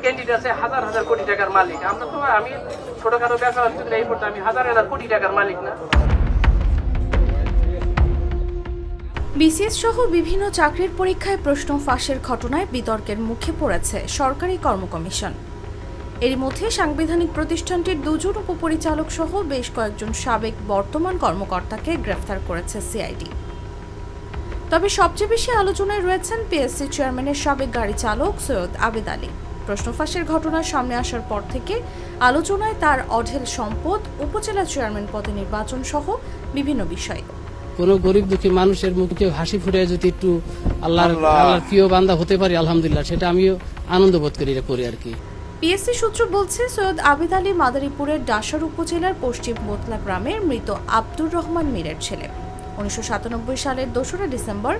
Candidate আছে হাজার হাজার কোটি টাকার মালিক। আমরা তো আমি ছোটখাটো ব্যবসা এই করতে আমি হাজার হাজার কোটি টাকার মালিক না। বিসিএস সহ বিভিন্ন চাকরির পরীক্ষায় প্রশ্ন ফাঁসের ঘটনায় বিতর্কের মুখে পড়েছে সরকারি কর্ম কমিশন। এরই মধ্যে সাংবিধানিক প্রতিষ্ঠানটির 2 জন উপপরিচালক সহ বেশ কয়েকজন সাবেক বর্তমান কর্মকর্তাকে গ্রেফতার করেছে সিআইডি। তবে সবচেয়ে বেশি আলোচনায় রয়েছেন পিএসসি চেয়ারম্যানের সাবেক গাড়ি চালক সৈয়দ আবেদ আলী। প্রশ্ন ফাঁসের ঘটনা সামনে আসার পর থেকে আলোচনায় তার অঢেল সম্পদ, উপজেলা চেয়ারম্যান পদে নির্বাচন সহ বিভিন্ন বিষয়। কোনো গরিব দুঃখী মানুষের মুখে হাসি ফুটে যদি একটু আল্লাহর প্রিয় বান্দা হতে পারি আলহামদুলিল্লাহ, সেটা আমিও আনন্দ বোধ করি আর কি। পিএসসি সূত্র বলছে, সৈয়দ আবেদ আলী মাদারীপুরের ডাসার উপজেলার পশ্চিম বোতলা গ্রামের মৃত আব্দুর রহমান মীরের ছেলে। 1997 সালের 2রা ডিসেম্বর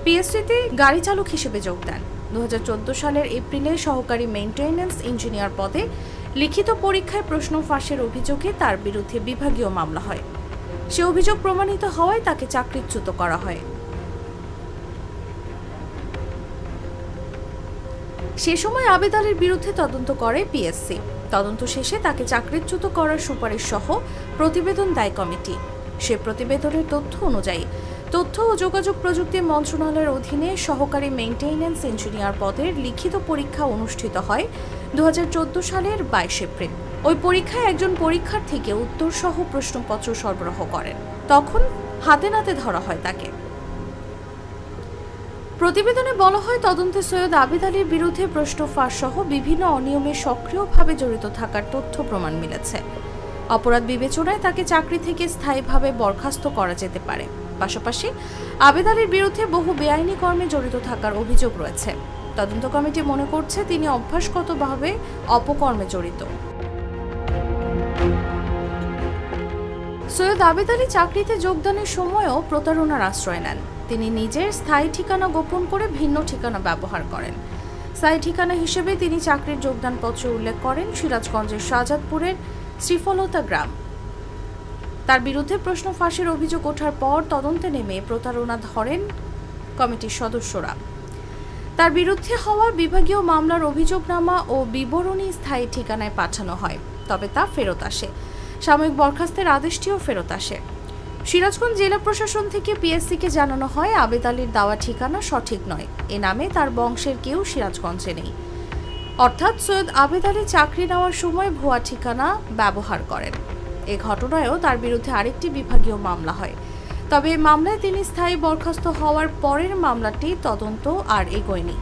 পিএসসিতে গাড়ি চালক হিসেবে যোগ দেন। 2014 সালের এপ্রিলে সহকারী মেইনটেনেন্স ইঞ্জিনিয়ার পদে লিখিত পরীক্ষায় প্রশ্ন ফাঁসের অভিযোগে তার বিরুদ্ধে বিভাগীয় মামলা হয়। সে অভিযোগ প্রমাণিত হওয়ায় তাকে চাকরিচ্যুত করা হয়। সে সময় আবেদ আলীর বিরুদ্ধে তদন্ত করে পিএসসি। তদন্ত শেষে তাকে চাকরিচ্যুত করার সুপারিশ সহ প্রতিবেদন দেয় কমিটি। সে প্রতিবেদনের তথ্য অনুযায়ী তথ্য ও যোগাযোগ প্রযুক্তি মন্ত্রণালয়ের অধীনে সহকারী মেইনটেনেন্স ইঞ্জিনিয়ার পদের লিখিত পরীক্ষা অনুষ্ঠিত হয় 2014 সালের 22 এপ্রিল। ওই পরীক্ষায় একজন পরীক্ষার্থীকে উত্তর সহ প্রশ্নপত্র সরবরাহ করেন। তখন হাতে নাতে ধরা হয় তাকে। প্রতিবেদনে বলা হয়, তদন্তে সৈয়দ আবেদ আলীর বিরুদ্ধে প্রশ্ন ফাঁস সহ বিভিন্ন অনিয়মে সক্রিয়ভাবে জড়িত থাকার তথ্য প্রমাণ মিলেছে। অপরাধ বিবেচনায় তাকে চাকরি থেকে স্থায়ীভাবে বরখাস্ত করা যেতে পারে। পাশাপাশি আবেদ আলীর বিরুদ্ধে বহু বেআইনি কর্মে জড়িত থাকার অভিযোগ রয়েছে। তদন্ত কমিটি মনে করছে তিনি অভ্যাসগতভাবে অপকর্মে জড়িত। সৈয়দ আবেদ আলী চাকরিতে যোগদানের সময়ও প্রতারণার আশ্রয় নেন। তিনি নিজের স্থায়ী ঠিকানা গোপন করে ভিন্ন ঠিকানা ব্যবহার করেন। স্থায়ী ঠিকানা হিসেবে তিনি চাকরির যোগদানপত্রে উল্লেখ করেন সিরাজগঞ্জের শাহজাদপুরের শ্রীফলতা গ্রাম। তার বিরুদ্ধে প্রশ্ন ফাঁসের অভিযোগ ওঠার পর তদন্তে নেমে প্রতারণা ধরেন কমিটির সদস্যরা। তার বিরুদ্ধে হওয়া বিভাগীয় মামলার অভিযোগনামা ও বিবরণী স্থায়ী ঠিকানায় পাঠানো হয়, তবে তা ফেরত আসে। সাময়িক বরখাস্তের আদেশটিও ফেরত আসে। সিরাজগঞ্জ জেলা প্রশাসন থেকে পিএসসিকে জানানো হয় আবেদ আলীর দেওয়া ঠিকানা সঠিক নয়। এ নামে তার বংশের কেউ সিরাজগঞ্জে নেই। অর্থাৎ সৈয়দ আবেদ আলী চাকরি নেওয়ার সময় ভুয়া ঠিকানা ব্যবহার করেন। এ ঘটনায়ও তার বিরুদ্ধে আরেকটি বিভাগীয় মামলা হয়। তবে এই মামলায় তিনি স্থায়ী বরখাস্ত হওয়ার পরের মামলাটি তদন্ত আর এগোয়নি।